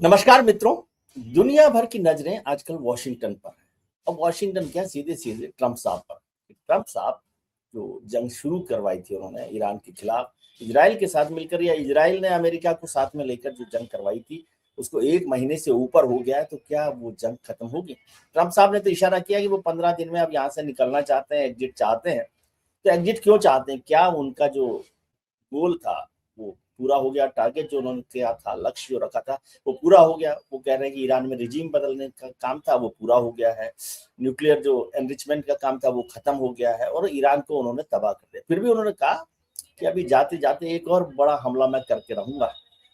नमस्कार मित्रों। दुनिया भर की नजरें आजकल वॉशिंगटन पर है। अब वॉशिंगटन क्या, सीधे सीधे ट्रंप साहब पर। ट्रंप साहब जो जंग शुरू करवाई थी उन्होंने ईरान के खिलाफ, इजराइल के साथ मिलकर, या इजराइल ने अमेरिका को साथ में लेकर जो जंग करवाई थी उसको 1 महीने से ऊपर हो गया है, तो क्या वो जंग खत्म होगी? ट्रंप साहब ने तो इशारा किया कि वो 15 दिन में अब यहाँ से निकलना चाहते हैं, एग्जिट चाहते हैं। तो एग्जिट क्यों चाहते हैं? क्या उनका जो गोल था वो पूरा हो गया? टारगेट जो उन्होंने किया था, लक्ष्य जो रखा था, वो पूरा हो गया? वो कह रहे हैं कि ईरान में रिजीम बदलने का काम था वो पूरा हो गया है, न्यूक्लियर जो एनरिचमेंट का काम था वो खत्म हो गया है, और ईरान को उन्होंने तबाह कर दिया। फिर भी उन्होंने कहा कि अभी जाते जाते एक और बड़ा हमला मैं करके रहूंगा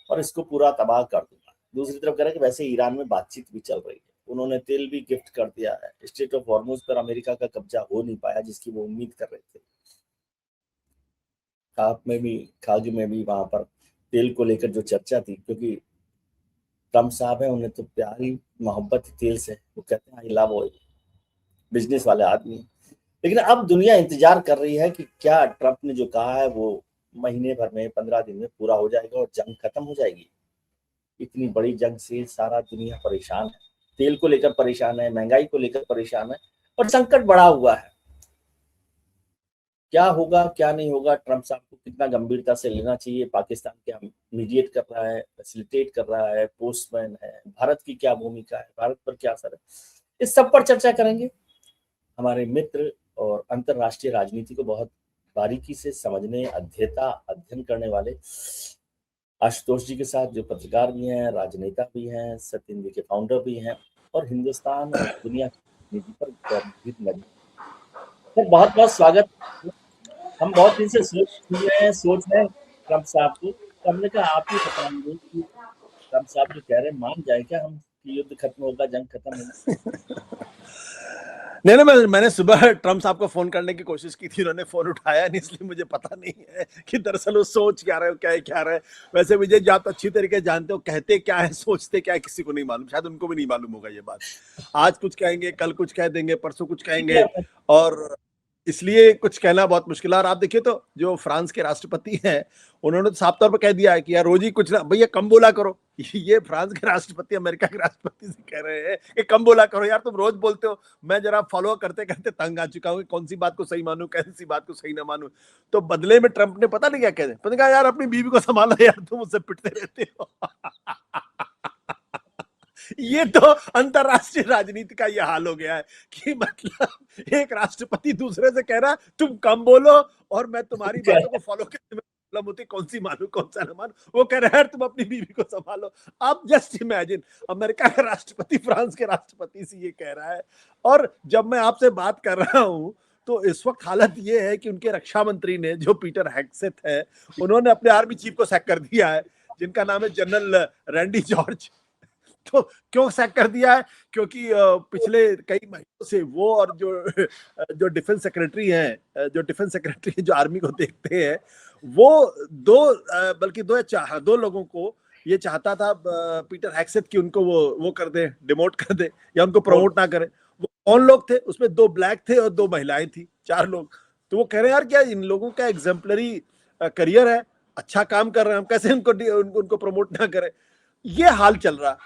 और इसको पूरा तबाह कर दूंगा। दूसरी तरफ कह रहे हैं कि वैसे ईरान में बातचीत भी चल रही है, उन्होंने तेल भी गिफ्ट कर दिया है। स्ट्रेट ऑफ हॉर्मुज पर अमेरिका का कब्जा हो नहीं पाया जिसकी वो उम्मीद कर रहे थे। खाग में भी वहां पर तेल को लेकर जो चर्चा थी, क्योंकि ट्रम्प साहब है, उन्हें तो प्यार ही मोहब्बत ही तेल से, वो कहते हैं आई लव ऑयल, बिजनेस वाले आदमी। लेकिन अब दुनिया इंतजार कर रही है कि क्या ट्रम्प ने जो कहा है वो महीने भर में, 15 दिन में पूरा हो जाएगा और जंग खत्म हो जाएगी। इतनी बड़ी जंग से सारा दुनिया परेशान है, तेल को लेकर परेशान है, महंगाई को लेकर परेशान है, और संकट बढ़ा हुआ है। क्या होगा क्या नहीं होगा? ट्रंप साहब को कितना गंभीरता से लेना चाहिए? पाकिस्तान क्या मीडिएट कर रहा है, फैसिलिटेट कर रहा है, पोस्टमैन है? भारत की क्या भूमिका है, भारत पर क्या असर है? इस सब पर चर्चा करेंगे हमारे मित्र और अंतरराष्ट्रीय राजनीति को बहुत बारीकी से समझने, अध्ययन करने वाले आशुतोष जी के साथ, जो पत्रकार भी हैं, राजनेता भी हैं, सत्य इंडिया के फाउंडर भी हैं, और हिंदुस्तान और दुनिया की राजनीति पर गंभीर नजर। बहुत बहुत स्वागत। हम बहुत दिन से सोच रहे हैं ट्रंप साहब को, तो हमने कहा आप ही बताएंगे कि ट्रंप साहब जो कह रहे हैं मान जाए क्या हम कि युद्ध खत्म होगा, जंग खत्म होगा? नहीं, मैंने सुबह ट्रम्प साहब को फोन करने की कोशिश की थी, उन्होंने फोन उठाया नहीं, इसलिए मुझे पता नहीं है कि दरअसल वो सोच क्या रहे हो, क्या रहे। वैसे विजय जी, आप अच्छी तरीके जानते हो, कहते क्या है, सोचते क्या है, किसी को नहीं मालूम, शायद उनको भी नहीं मालूम होगा ये बात। आज कुछ कहेंगे, कल कुछ कह देंगे, परसों कुछ कहेंगे, और इसलिए कुछ कहना बहुत मुश्किल है। और आप देखिए तो जो फ्रांस के राष्ट्रपति हैं, उन्होंने तो साफ तौर पर कह दिया है कि यार रोज ही कुछ ना, भैया कम बोला करो। ये फ्रांस के राष्ट्रपति अमेरिका के राष्ट्रपति से कह रहे हैं कि कम बोला करो यार, तुम रोज बोलते हो, मैं जरा फॉलो करते करते तंग आ चुका हूँ, कौन सी बात को सही मानूं, कौन सी बात को सही ना मानूं। तो बदले में ट्रंप ने पता नहीं क्या कह दिया, कहा यार अपनी बीवी को संभालो यार, तुम उससे पिटते रहते हो। ये तो अंतरराष्ट्रीय राजनीति का ये हाल हो गया है कि मतलब एक राष्ट्रपति दूसरे से कह रहा है तुम कम बोलो और मैं तुम्हारी बातों को फॉलो करने में होती, कौन सी मानू कौन सा ना मानू। वो कह रहा है तुम अपनी बीवी को संभालो। आप जस्ट इमेजिन, अमेरिका का राष्ट्रपति फ्रांस के राष्ट्रपति से ये कह रहा है। और जब मैं आपसे बात कर रहा हूं तो इस वक्त हालत ये है कि उनके रक्षा मंत्री ने, जो पीटर हेगसेथ है, उन्होंने अपने आर्मी चीफ को सैक कर दिया है, जिनका नाम है जनरल रैंडी जॉर्ज। तो क्यों सैक कर दिया है? क्योंकि पिछले कई महीनों से वो और जो डिफेंस सेक्रेटरी हैं, जो आर्मी को देखते हैं, वो बल्कि दो लोगों को ये चाहता था पीटर हेगसेथ की उनको वो कर दे, डिमोट कर दे या उनको प्रमोट ना करे। वो कौन लोग थे? उसमें 2 ब्लैक थे और 2 महिलाएं थी, 4 लोग। तो वो कह रहे हैं यार क्या इन लोगों का एग्जाम्पलरी करियर है, अच्छा काम कर रहे हैं, हम कैसे उनको प्रमोट ना करें? ये हाल चल रहा।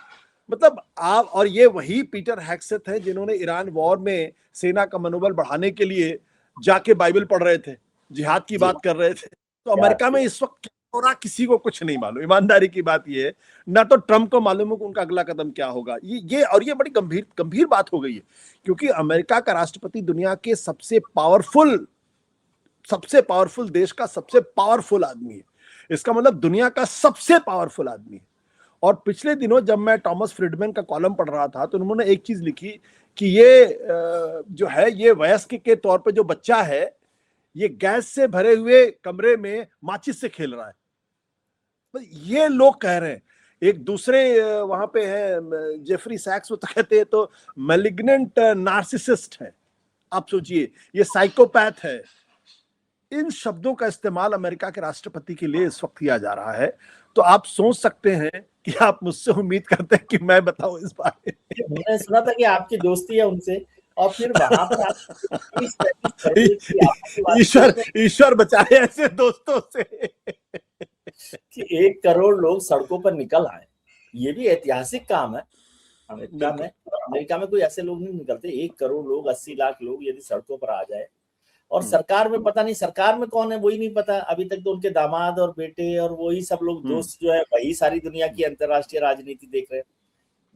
मतलब आप, और ये वही पीटर हेगसेथ है जिन्होंने ईरान वॉर में सेना का मनोबल बढ़ाने के लिए जाके बाइबल पढ़ रहे थे, जिहाद की बात कर रहे थे। तो अमेरिका में इस वक्त क्या हो रहा किसी को कुछ नहीं मालूम। ईमानदारी की बात ये है, ना तो ट्रंप को मालूम है कि उनका अगला कदम क्या होगा। ये बड़ी गंभीर बात हो गई है, क्योंकि अमेरिका का राष्ट्रपति दुनिया के सबसे पावरफुल देश का सबसे पावरफुल आदमी है। इसका मतलब दुनिया का सबसे पावरफुल आदमी है। और पिछले दिनों जब मैं टॉमस फ्रिडमैन का कॉलम पढ़ रहा था तो उन्होंने एक चीज लिखी कि ये जो है, ये वयस्क के तौर पे जो बच्चा है, ये गैस से भरे हुए कमरे में माचिस से खेल रहा है। तो ये लोग कह रहे हैं। एक दूसरे वहां पे है जेफरी सैक्स, वो तो कहते हैं तो मैलिग्नेंट नार्सिसिस्ट है। आप सोचिए, ये साइकोपैथ है। इन शब्दों का इस्तेमाल अमेरिका के राष्ट्रपति के लिए इस वक्त किया जा रहा है। तो आप सोच सकते हैं कि आप मुझसे उम्मीद करते हैं कि मैं बताऊं इस बारे में। मैंने सुना था कि आपकी दोस्ती है उनसे, और फिर वहां पर आप ईश्वर बचाए ऐसे दोस्तों से कि 1 करोड़ लोग सड़कों पर निकल आए। ये भी ऐतिहासिक काम है। बिल्कुल। अमेरिका में कोई ऐसे लोग नहीं निकलते, 1 करोड़ लोग, 80 लाख लोग यदि सड़कों पर आ जाए, और हम्म, सरकार में पता नहीं, सरकार में कौन है वही नहीं पता अभी तक, तो उनके दामाद और बेटे और वही सब लोग हम्म, दोस्त जो है वही सारी दुनिया की अंतर्राष्ट्रीय राजनीति देख रहे हैं,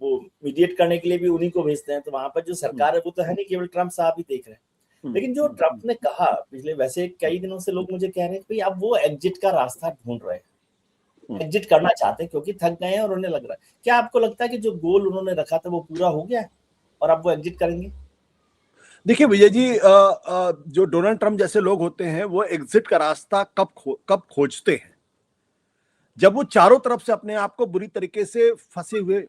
वो मीडिएट करने के लिए भी उन्हीं को भेजते हैं, तो वहां पर जो हम्म, सरकार है वो तो है नहीं, केवल ट्रम्प साहब ही देख रहे हैं। लेकिन जो ट्रम्प ने कहा पिछले, वैसे कई दिनों से लोग मुझे कह रहे हैं कि अब वो एग्जिट का रास्ता ढूंढ रहे हैं, हम्म। एग्जिट करना चाहते हैं क्योंकि थक गए हैं और उन्हें लग रहा है। क्या आपको लगता है कि जो गोल उन्होंने रखा था वो पूरा हो गया है और अब वो एग्जिट करेंगे? देखिए विजय जी, जो डोनाल्ड ट्रंप जैसे लोग होते हैं वो एग्जिट का रास्ता कब खोजते हैं, जब वो चारों तरफ से अपने आप को बुरी तरीके से फंसे हुए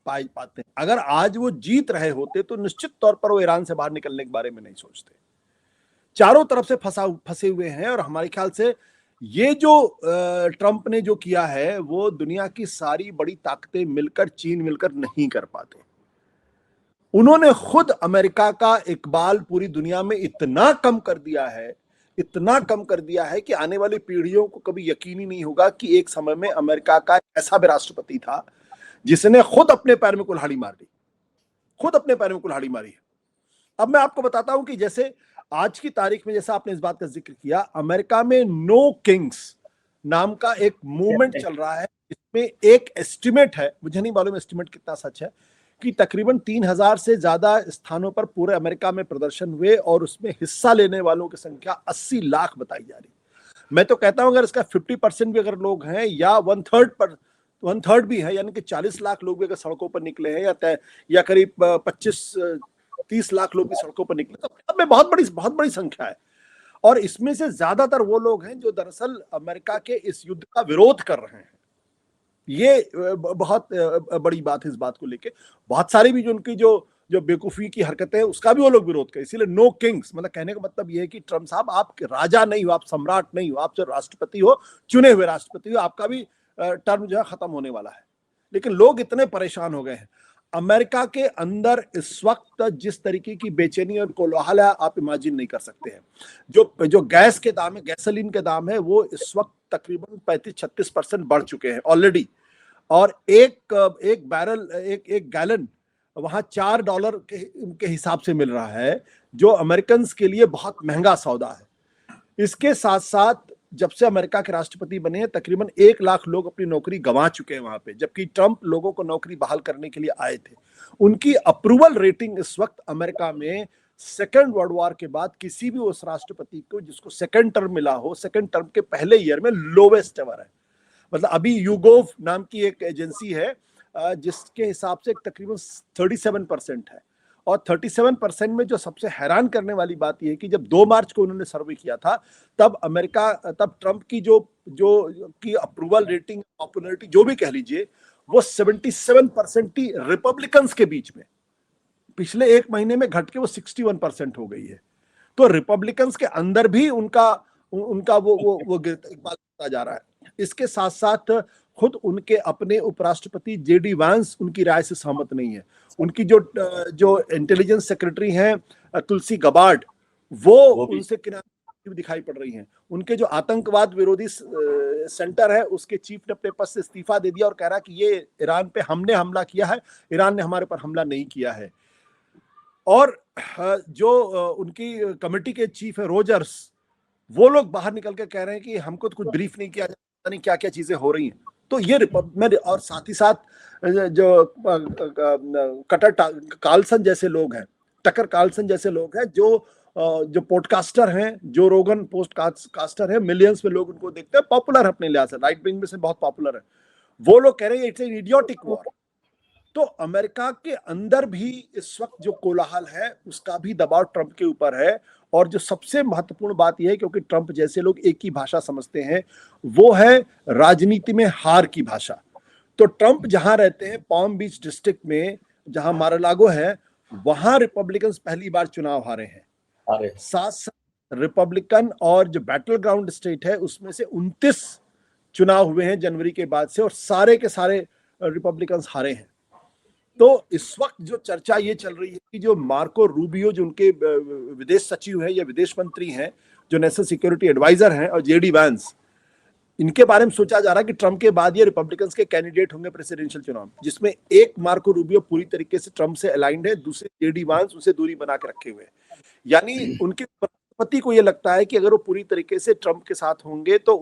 पाते हैं। अगर आज वो जीत रहे होते तो निश्चित तौर पर वो ईरान से बाहर निकलने के बारे में नहीं सोचते। चारों तरफ से फंसे हुए हैं, और हमारे ख्याल से ये जो ट्रंप ने जो किया है वो दुनिया की सारी बड़ी ताकतें मिलकर, चीन मिलकर नहीं कर पाते। उन्होंने खुद अमेरिका का इकबाल पूरी दुनिया में इतना कम कर दिया है, इतना कम कर दिया है कि आने वाली पीढ़ियों को कभी यकीन ही नहीं होगा कि एक समय में अमेरिका का ऐसा भी राष्ट्रपति था जिसने खुद अपने पैर में कुल्हाड़ी मार दी, खुद अपने पैर में कुल्हाड़ी मारी है। अब मैं आपको बताता हूं कि जैसे आज की तारीख में, जैसा आपने इस बात का जिक्र किया, अमेरिका में नो किंग्स नाम का एक मूवमेंट चल रहा है। इसमें एक एस्टिमेट है, मुझे नहीं मालूम एस्टिमेट कितना सच है, कि तकरीबन 3,000 से ज्यादा स्थानों पर पूरे अमेरिका में प्रदर्शन हुए और उसमें हिस्सा लेने वालों की संख्या 80 लाख बताई जा रही। मैं तो कहता हूं अगर इसका 50% भी अगर लोग हैं, या 1/3 भी है, यानी कि 40 लाख लोग भी अगर सड़कों पर निकले हैं, या करीब 25-30 लाख लोग भी सड़कों पर निकले, तो अब में बहुत बड़ी संख्या है। और इसमें से ज्यादातर वो लोग हैं जो दरअसल अमेरिका के इस युद्ध का विरोध कर रहे हैं। ये बहुत बड़ी बात है इस बात को लेके। बहुत सारी भी जो उनकी जो जो बेवकूफी की हरकतें हैं उसका भी वो लोग विरोध करें। इसीलिए नो किंग्स, मतलब कहने का मतलब ये है कि ट्रम्प साहब, आप राजा नहीं हो, आप सम्राट नहीं हो, आप जो राष्ट्रपति हो, चुने हुए राष्ट्रपति हो, आपका भी टर्म जो है खत्म होने वाला है। लेकिन लोग इतने परेशान हो गए हैं अमेरिका के अंदर इस वक्त, जिस तरीके की बेचैनी और कोलाहल है आप इमेजिन नहीं कर सकते हैं। जो गैस के दाम है, गैसोलीन के दाम है, वो इस वक्त तकरीबन 35-36% बढ़ चुके हैं ऑलरेडी। और एक बैरल, एक गैलन वहां $4 के हिसाब से मिल रहा है, जो अमेरिकन के लिए बहुत महंगा सौदा है। इसके साथ साथ जब से अमेरिका के राष्ट्रपति बने हैं तकरीबन 1 लाख लोग अपनी नौकरी गंवा चुके हैं वहां पे, जबकि ट्रंप लोगों को नौकरी बहाल करने के लिए आए थे। उनकी अप्रूवल रेटिंग इस वक्त अमेरिका में सेकेंड वर्ल्ड वॉर के बाद किसी भी उस राष्ट्रपति को जिसको सेकेंड टर्म मिला हो, सेकेंड टर्म के पहले ईयर में लोवेस्ट एवर है। मतलब अभी यूगोव नाम की एक एजेंसी है जिसके हिसाब से तकरीबन 37% है। और 37% में जो सबसे हैरान करने वाली बात यह है कि जब 2 मार्च को उन्होंने सर्वे किया था, तब ट्रंप की जो जो की अप्रूवल रेटिंग, पॉपुलैरिटी जो भी कह लीजिए, वो 77% ही रिपब्लिकन्स के बीच में, पिछले 1 महीने में घट के वो 61% हो गई है। तो रिपब्लिकन्स के अंदर भी उनका उनका वो गिरता जा रहा है। इसके साथ साथ खुद उनके अपने उपराष्ट्रपति जेडी वांस उनकी राय से सहमत नहीं है। उनकी जो इंटेलिजेंस सेक्रेटरी हैं तुलसी गबार्ड, वो उनसे किनारे दिखाई पड़ रही हैं। उनके जो आतंकवाद विरोधी सेंटर है उसके चीफ ने अपने पद से इस्तीफा दे दिया और कह रहा कि ये ईरान पे हमने हमला किया है, ईरान ने हमारे पर हमला नहीं किया है। और जो उनकी कमेटी के चीफ है रोजर्स, वो लोग बाहर निकल के कह रहे हैं कि हमको तो कुछ ब्रीफ नहीं किया जाता, पता नहीं क्या क्या चीजें हो रही हैं। तो ये और साथ ही साथ जो कटर कार्लसन जैसे लोग हैं, टकर कार्लसन जैसे लोग हैं, जो पॉडकास्टर हैं, जो रोगन पॉडकास्टर है, मिलियंस में लोग उनको देखते हैं, पॉपुलर है अपने लिहाज से, राइट विंग में से बहुत पॉपुलर है। वो लोग कह रहे हैं इट्स एन इडियोटिक वॉर। तो अमेरिका के अंदर भी इस वक्त जो कोलाहल है उसका भी दबाव ट्रंप के ऊपर है। और जो सबसे महत्वपूर्ण बात यह है, क्योंकि ट्रंप जैसे लोग एक ही भाषा समझते हैं, वो है राजनीति में हार की भाषा। तो ट्रंप जहां रहते हैं, पाम बीच डिस्ट्रिक्ट में जहां मारालागो है, वहां रिपब्लिकन पहली बार चुनाव हारे हैं। साथ साथ रिपब्लिकन और जो बैटल ग्राउंड स्टेट है उसमें से 29 चुनाव हुए हैं जनवरी के बाद से, और सारे के सारे रिपब्लिकन हारे हैं। तो इस वक्त जो चर्चा ये चल रही है कि जो मार्को रूबियो, जो उनके विदेश सचिव हैं या विदेश मंत्री हैं, जो नेशनल सिक्योरिटी एडवाइजर हैं, और जेडी वांस, इनके बारे में सोचा जा रहा है कि ट्रम्प के बाद ये रिपब्लिकन्स के कैंडिडेट होंगे प्रेसिडेंशियल चुनाव में, जिसमें एक मार्को रूबियो पूरी तरीके से ट्रम्प से अलाइंड है, दूसरे जेडी वांस उसे दूरी बना के रखे हुए हैं। यानी उनके पति को ये लगता है कि अगर वो पूरी तरीके से ट्रम्प के साथ होंगे तो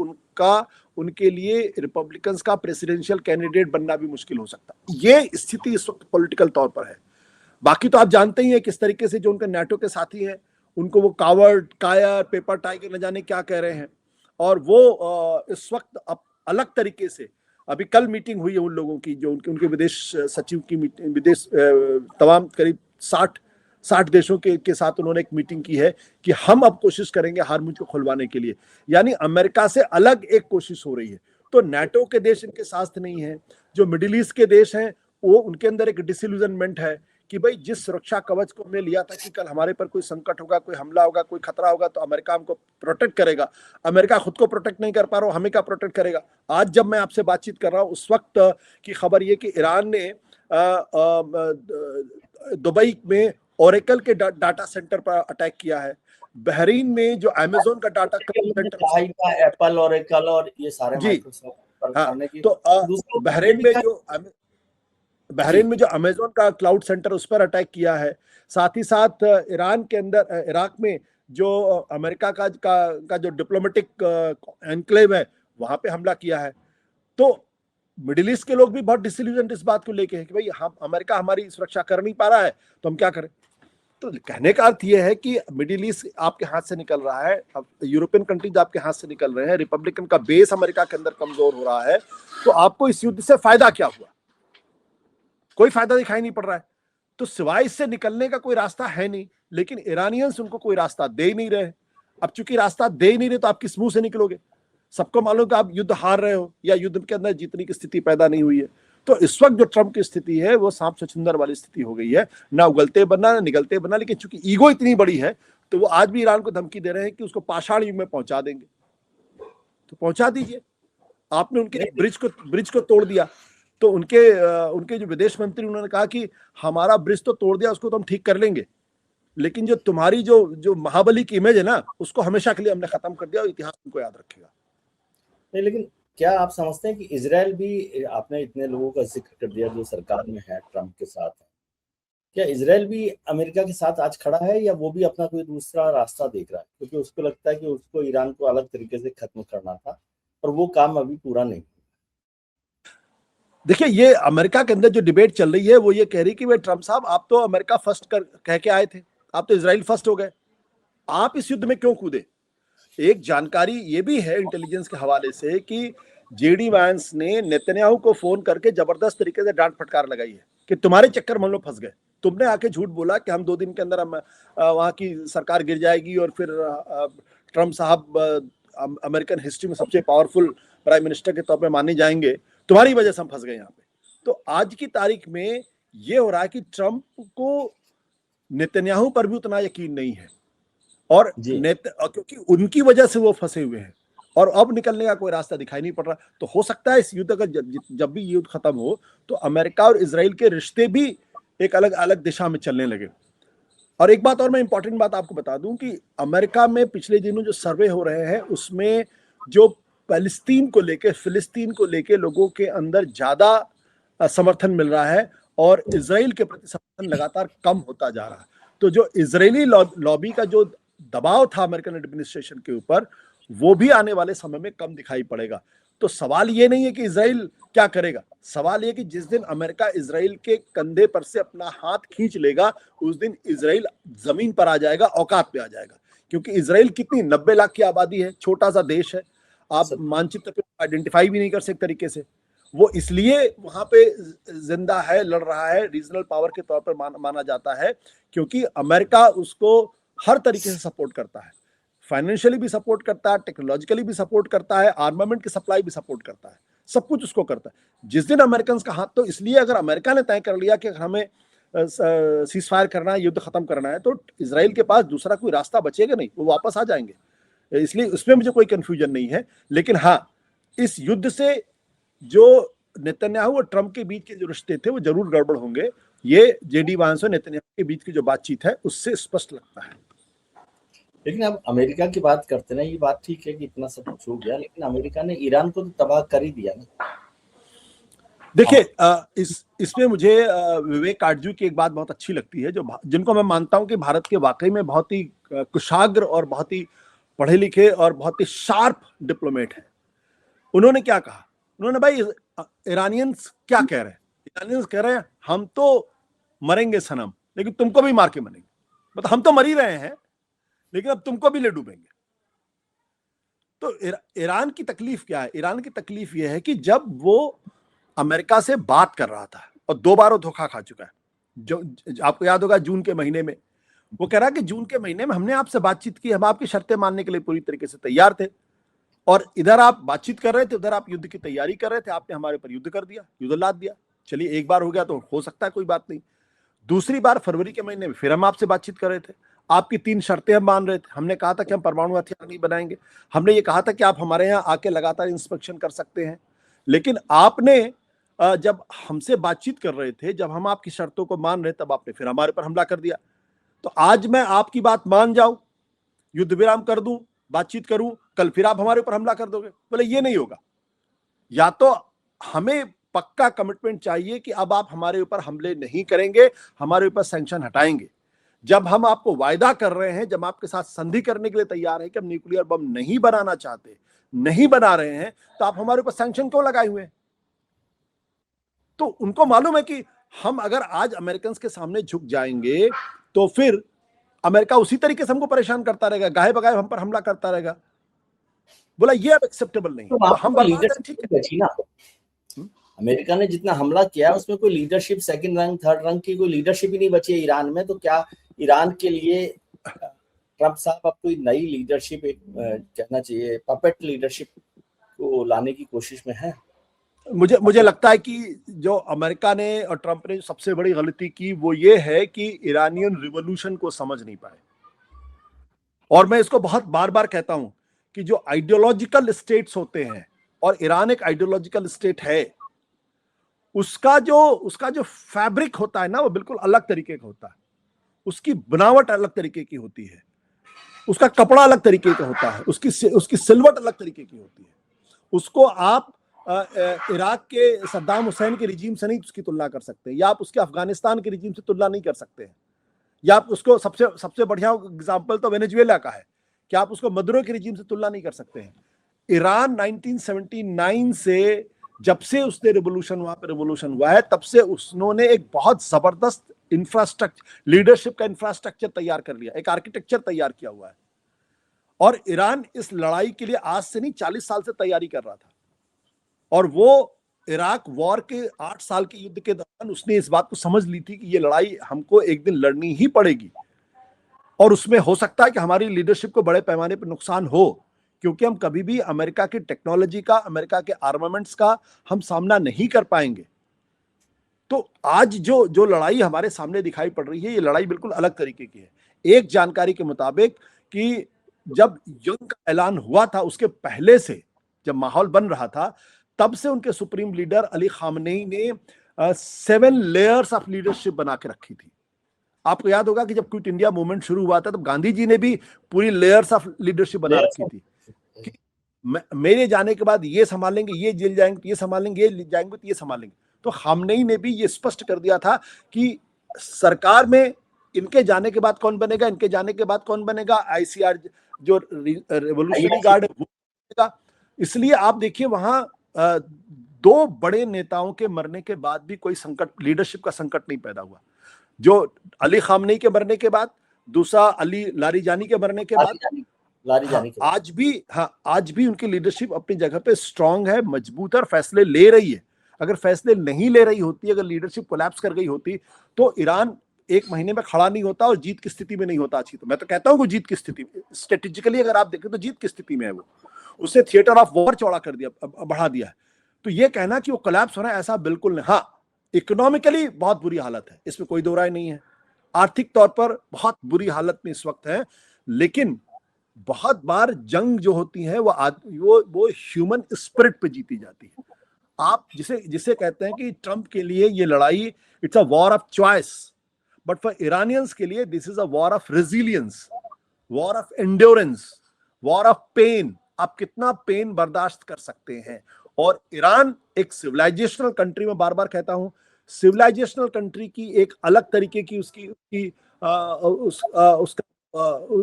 उनके लिए रिपब्लिकन्स का प्रेसिडेंशियल कैंडिडेट बनना भी मुश्किल हो सकता है। ये स्थिति इस वक्त पॉलिटिकल तौर पर है। बाकी तो आप जानते ही हैं किस तरीके से जो उनके नाटो के साथी हैं उनको वो कावर्ड, कायर, पेपर टाइगर न जाने क्या कह रहे हैं, और वो इस वक्त अलग तरीके से, अभी कल मीटिंग हुई है उन लोगों की जो उनके विदेश सचिव की मीटिंग, विदेश तमाम करीब 60 देशों के साथ उन्होंने एक मीटिंग की है कि हम अब कोशिश करेंगे हार्मुज को खुलवाने के लिए। यानी अमेरिका से अलग एक कोशिश हो रही है। तो नाटो के देश इनके साथ नहीं है, जो मिडिल ईस्ट के देश हैं वो उनके अंदर एक डिसइल्यूजनमेंट है कि भाई जिस सुरक्षा कवच को हमने लिया था कि कल हमारे पर कोई संकट होगा, कोई हमला होगा, कोई खतरा होगा तो अमेरिका हमको प्रोटेक्ट करेगा। अमेरिका खुद को प्रोटेक्ट नहीं कर पा रहा, हमें क्या प्रोटेक्ट करेगा। आज जब मैं आपसे बातचीत कर रहा हूं उस वक्त की खबर ये कि ईरान ने दुबई में ओरेकल के डाटा सेंटर पर अटैक किया है। बहरीन में जो अमेज़न का डाटा सेंटर, एप्पल, ओरेकल और ये सारे माइक्रोसॉफ्ट पर करने की, तो बहरीन में जो अमेज़न का क्लाउड सेंटर उस पर अटैक किया है। साथ ही साथ ईरान के अंदर, इराक में जो अमेरिका का जो डिप्लोमेटिक एनक्लेव है वहां पे हमला किया है। तो मिडिल ईस्ट के लोग भी बहुत डिसिल्यूजन इस बात को लेके हैं कि भाई हम, अमेरिका हमारी सुरक्षा कर नहीं पा रहा है तो हम क्या करें। तो कहने का अर्थ यह है कि मिडिल ईस्ट आपके हाथ से निकल रहा है, अब यूरोपियन कंट्रीज आपके हाथ से निकल रहे हैं, रिपब्लिकन का बेस अमेरिका के अंदर कमजोर हो रहा है। तो आपको इस युद्ध से फायदा क्या हुआ? कोई फायदा दिखाई नहीं पड़ रहा है। तो सिवाय इससे निकलने का कोई रास्ता है नहीं, लेकिन ईरानियंस उनको कोई रास्ता दे ही नहीं रहे। अब चूंकि रास्ता दे ही नहीं रहे तो आप किस मुंह से निकलोगे? सबको मालूम कि आप युद्ध हार रहे हो या युद्ध के अंदर जीतने की स्थिति पैदा नहीं हुई है। तो इस वक्त जो ट्रम्प की स्थिति है वो सांप छछूंदर वाली स्थिति हो गई है, ना उगलते बनना ना निगलते बनना। लेकिन चूंकि ईगो इतनी बड़ी है तो वो आज भी ईरान को धमकी दे रहे हैं कि उसको पाषाण युग में पहुंचा देंगे। तो पहुंचा दीजिए। आपने उनके ब्रिज को तोड़ दिया तो उनके जो विदेश मंत्री उन्होंने कहा कि हमारा ब्रिज तो तोड़ दिया, उसको तो हम ठीक कर लेंगे, लेकिन जो तुम्हारी जो महाबली की इमेज है ना उसको हमेशा के लिए हमने खत्म कर दिया और इतिहास उनको याद रखेगा। नहीं, लेकिन क्या आप समझते हैं कि इजराइल भी, आपने इतने लोगों का जिक्र कर दिया जो सरकार में है, ट्रम्प के साथ है, क्या इजराइल भी अमेरिका के साथ आज खड़ा है या वो भी अपना कोई दूसरा रास्ता देख रहा है? क्योंकि उसको लगता है कि उसको ईरान को अलग तरीके से खत्म करना था और वो काम अभी पूरा नहीं। देखिए, ये अमेरिका के अंदर जो डिबेट चल रही है वो ये कह रही कि भाई ट्रम्प साहब आप तो अमेरिका फर्स्ट कह के आए थे, आप तो इजराइल फर्स्ट हो गए, आप इस युद्ध में क्यों कूदे? एक जानकारी ये भी है इंटेलिजेंस के हवाले से कि जेडी वांस ने नेतन्याहू को फोन करके जबरदस्त तरीके से डांट फटकार लगाई है कि तुम्हारे चक्कर में हम लोग फंस गए, तुमने आके झूठ बोला कि हम 2 दिन के अंदर वहां की सरकार गिर जाएगी और फिर ट्रम्प साहब अमेरिकन हिस्ट्री में सबसे पावरफुल प्राइम मिनिस्टर के तौर पर माने जाएंगे, तुम्हारी वजह से हम फंस गए यहाँ पे। तो आज की तारीख में ये हो रहा है कि ट्रम्प को नेतन्याहू पर भी उतना यकीन नहीं है और क्योंकि उनकी वजह से वो फंसे हुए हैं और अब निकलने का कोई रास्ता दिखाई नहीं पड़ रहा। तो हो सकता है इस युद्ध का जब भी युद्ध खत्म हो तो अमेरिका और इजराइल के रिश्ते भी एक अलग अलग दिशा में चलने लगे। और एक बात और, मैं इंपॉर्टेंट बात आपको बता दूं कि अमेरिका में पिछले दिनों जो सर्वे हो रहे हैं उसमें जो फिलिस्तीन को लेके लोगों के अंदर ज्यादा समर्थन मिल रहा है और इजराइल के प्रति समर्थन लगातार कम होता जा रहा है। तो जो इजरायली लॉबी का जो दबाव था अमेरिकन एडमिनिस्ट्रेशन के ऊपर वो भी आने वाले समय में कम दिखाई पड़ेगा। तो सवाल ये नहीं है कि इजराइल क्या करेगा, सवाल ये कि जिस दिन अमेरिका इजराइल के कंधे पर से अपना हाथ खींच लेगा उस दिन इजराइल जमीन पर आ जाएगा, औकात पे आ जाएगा। क्योंकि इजराइल कितनी 90 लाख की आबादी है, छोटा सा देश है, आप मानचित्र पे आइडेंटिफाई भी नहीं कर सकते तरीके से। वो इसलिए वहां पे जिंदा है, लड़ रहा है, रीजनल पावर के तौर पर माना जाता है क्योंकि अमेरिका उसको हर तरीके से सपोर्ट करता है, फाइनेंशियली भी सपोर्ट करता है, टेक्नोलॉजिकली भी सपोर्ट करता है, आर्मामेंट की सप्लाई भी सपोर्ट करता है, सब कुछ उसको करता है। जिस दिन अमेरिकन का हाथ, तो इसलिए अगर अमेरिका ने तय कर लिया कि हमें सीज फायर करना है, युद्ध खत्म करना है, तो इजराइल के पास दूसरा कोई रास्ता बचेगा नहीं, वो वापस आ जाएंगे। इसलिए उसमें मुझे कोई कंफ्यूजन नहीं है। लेकिन हाँ, इस युद्ध से जो नेतन्याहू और ट्रम्प के बीच के जो रिश्ते थे वो जरूर गड़बड़ होंगे। ये जेडी वांस और नेतन्याहू के बीच की जो बातचीत है उससे स्पष्ट लगता है। लेकिन अब अमेरिका की बात करते ना, ये बात ठीक है कि इतना सब कुछ हो गया, लेकिन अमेरिका ने ईरान को तो तबाह कर ही दिया ना। देखिए, इसमें मुझे विवेक काटजू की एक बात बहुत अच्छी लगती है, जो जिनको मैं मानता हूं कि भारत के वाकई में बहुत ही कुशाग्र और बहुत ही पढ़े लिखे और बहुत ही शार्प डिप्लोमेट हैं। उन्होंने क्या कहा? उन्होंने, भाई ईरानियंस क्या कह रहे हैं? ईरानियंस कह रहे हैं हम तो मरेंगे सनम, लेकिन तुमको भी मार के मरेंगे। मतलब हम तो मर ही रहे हैं, लेकिन अब तुमको भी ले डूबेंगे। तो ईरान की तकलीफ क्या है? ईरान की तकलीफ यह है कि जब वो अमेरिका से बात कर रहा था, और 2 बार वो धोखा खा चुका है। जो आपको याद होगा, जून के महीने में वो कह रहा है कि जून के महीने में हमने आपसे बातचीत की, हम आपकी शर्तें मानने के लिए पूरी तरीके से तैयार थे, और इधर आप बातचीत कर रहे थे, उधर आप युद्ध की तैयारी कर रहे थे, आपने हमारे ऊपर युद्ध कर दिया, युद्ध लाद दिया। चलिए, एक बार हो गया तो हो सकता है, कोई बात नहीं। दूसरी बार फरवरी के महीने में फिर हम आपसे बातचीत कर रहे थे, आपकी 3 शर्तें हम मान रहे थे। हमने कहा था कि हम परमाणु हथियार नहीं बनाएंगे, हमने ये कहा था कि आप हमारे यहाँ आके लगातार इंस्पेक्शन कर सकते हैं। लेकिन आपने जब हमसे बातचीत कर रहे थे, जब हम आपकी शर्तों को मान रहे, तब आपने फिर हमारे पर हमला कर दिया। तो आज मैं आपकी बात मान जाऊं, युद्ध विराम कर दूं, बातचीत करूं, कल फिर आप हमारे ऊपर हमला कर दोगे। बोले ये नहीं होगा, या तो हमें पक्का कमिटमेंट चाहिए कि अब आप हमारे ऊपर हमले नहीं करेंगे, हमारे ऊपर सैंक्शन हटाएंगे। जब हम आपको वायदा कर रहे हैं, जब आपके साथ संधि करने के लिए तैयार है कि हम न्यूक्लियर बम नहीं बनाना चाहते, नहीं बना रहे हैं, तो आप हमारे ऊपर सैंक्शन क्यों लगाए हुए हैं? तो उनको मालूम है कि हम अगर आज अमेरिकन के सामने झुक जाएंगे, तो फिर अमेरिका उसी तरीके से हमको परेशान करता रहेगा, गाहे बगाए हम पर हमला करता रहेगा। बोला ये अब एक्सेप्टेबल नहीं है, तो तो हम बर्बाद है, लीडरशिप ठीक है। बची ना। अमेरिका ने जितना हमला किया, उसमें कोई leadership, second rank, third rank की कोई लीडरशिप ही नहीं बची है ईरान में। तो क्या ईरान के लिए ट्रंप साहब अब कोई नई लीडरशिप, एक कहना चाहिए पपेट लीडरशिप को लाने की कोशिश में है? मुझे लगता है कि जो अमेरिका ने और ट्रंप ने सबसे बड़ी गलती की, वो ये है कि ईरानियन रिवॉल्यूशन को समझ नहीं पाए। और मैं इसको बहुत बार बार कहता हूं कि जो आइडियोलॉजिकल स्टेट्स होते हैं, और ईरान एक आइडियोलॉजिकल स्टेट है, उसका जो फैब्रिक होता है ना, वो बिल्कुल अलग तरीके का होता है। उसकी बनावट अलग तरीके की होती है, उसका कपड़ा अलग तरीके का होता है, उसकी सिलवट अलग तरीके की होती है। उसको आप इराक के सद्दाम हुसैन के रिजीम से नहीं उसकी तुलना कर सकते, या आप उसके अफगानिस्तान के रिजीम से तुलना नहीं कर सकते हैं, या आप उसको सबसे सबसे बढ़िया एग्जाम्पल तो वेनेजुएला का है, कि आप उसको मदुरो के रिजीम से तुलना नहीं कर सकते हैं। ईरान 1979 से, जब से उसने रिवोल्यूशन, वहां पर रिवोल्यूशन हुआ है, तब से उन्होंने एक बहुत जबरदस्त इंफ्रास्ट्रक्चर, लीडरशिप का इंफ्रास्ट्रक्चर तैयार कर लिया, एक आर्किटेक्चर तैयार किया हुआ है। और ईरान इस लड़ाई के लिए आज से नहीं, 40 साल से तैयारी कर रहा था। और वो इराक वॉर के 8 साल के युद्ध के दौरान उसने इस बात को समझ ली थी कि ये लड़ाई हमको एक दिन लड़नी ही पड़ेगी, और उसमें हो सकता है कि हमारी लीडरशिप को बड़े पैमाने पर नुकसान हो, क्योंकि हम कभी भी अमेरिका की टेक्नोलॉजी का, अमेरिका के आर्मामेंट्स का हम सामना नहीं कर पाएंगे। तो आज जो जो लड़ाई हमारे सामने दिखाई पड़ रही है, ये लड़ाई बिल्कुल अलग तरीके की है। एक जानकारी के मुताबिक कि जब युद्ध का ऐलान हुआ था, उसके पहले से जब माहौल बन रहा था, तब से उनके सुप्रीम लीडर अली खामनेई ने 7 लेयर्स ऑफ लीडरशिप बना के रखी थी। आपको याद होगा कि जब क्विट इंडिया मूवमेंट शुरू हुआ था, तब गांधी जी ने भी पूरी लेयर्स ऑफ लीडरशिप बना रखी थी कि मेरे जाने के बाद ये संभालेंगे, ये जेल जाएंगे, ये संभालेंगे, ये जाएंगे, तो ये संभालेंगे। तो खामनेई ने भी ये स्पष्ट कर दिया था कि सरकार में इनके जाने के बाद कौन बनेगा, इनके जाने के बाद कौन बनेगा, आईसीआर जो रिवोल्यूशनरी गार्ड है वो बनेगा। इसलिए आप देखिए, वहां 2 बड़े नेताओं के मरने के बाद भी कोई संकट, लीडरशिप का संकट नहीं पैदा हुआ। जो अली खामनेई के मरने के बाद, दूसरा अली लारीजानी के मरने के बाद, आज भी उनकी लीडरशिप अपनी जगह पे स्ट्रांग है, मजबूत है और फैसले ले रही है। अगर फैसले नहीं ले रही होती, अगर लीडरशिप कोलैप्स कर गई होती, तो ईरान 1 महीने में खड़ा नहीं होता और जीत की स्थिति में नहीं होता। अच्छी, तो मैं तो कहता हूं कि जीत की स्थिति, स्ट्रेटेजिकली अगर आप देखें तो जीत की स्थिति में है वो। उससे थिएटर ऑफ वॉर चौड़ा कर दिया, बढ़ा दिया है। तो ये कहना कि वो कोलैप्स हो रहा है, ऐसा बिल्कुल नहीं। हाँ, इकोनॉमिकली बहुत बुरी हालत है, इसमें कोई दो राय नहीं है। आर्थिक तौर पर बहुत बुरी हालत में इस वक्त है, लेकिन बहुत बार जंग जो होती है वो ह्यूमन स्पिरिट पे जीती जाती है। आप जिसे कहते हैं कि ट्रंप के लिए ये लड़ाई it's a war of choice, but for Iranians के लिए this is a war of resilience. War of endurance, war of pain. आप कितना पेन बर्दाश्त कर सकते हैं। और ईरान एक सिविलाइजेशनल कंट्री, में बार बार कहता हूं, सिविलाइजेशनल कंट्री की एक अलग तरीके की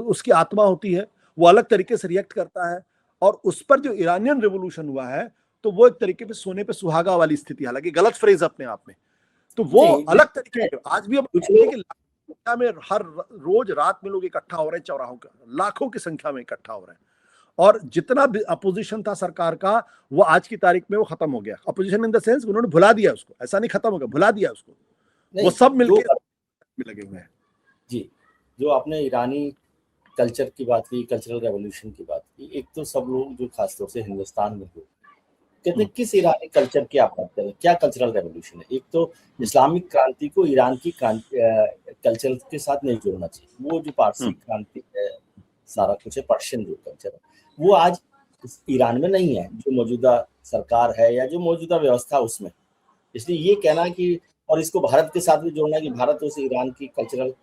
उसकी आत्मा होती है, वो अलग तरीके से रिएक्ट करता है। और उस पर जो ईरानियन रेवोल्यूशन हुआ है, तो वो एक तरीके पे सोने पे सुहागा वाली स्थिति, हालांकि गलत फ्रेज अपने आप में, तो वो नहीं, अलग तरीके के। आज भी अब कुछ देखिए लोग कि संख्या में हर रोज रात में लोग इकट्ठा हो रहे हैं चौराहों का, लाखों की संख्या में इकट्ठा हो रहे हैं। और जितना भी अपोजिशन था सरकार का, वो आज की तारीख में वो खत्म हो गया। अपोजिशन इन द सेंस उन्होंने भुला दिया उसको, ऐसा नहीं खत्म हो गया, भुला दिया उसको। वो नहीं, सब जो मिलके लगे हुए हैं। जी, जो आपने ईरानी कल्चर की बात की, कल्चरल रेवोल्यूशन की बात की, एक तो सब लोग जो खासतौर से हिंदुस्तान में लोग कहते हैं किस ईरानी कल्चर की आप बात करें, क्या कल्चरल रेवोल्यूशन है। एक तो इस्लामिक क्रांति को ईरान की कल्चर के साथ नहीं जोड़ना चाहिए। वो जो पारसी क्रांति है, सारा कुछ है, पर्शियन जो कल्चर है, वो आज ईरान में नहीं है, जो मौजूदा सरकार है या जो मौजूदा व्यवस्था उसमें। इसलिए ये कहना कि, और इसको भारत के साथ भी जोड़ना कि भारत उस ईरान की कल्चरल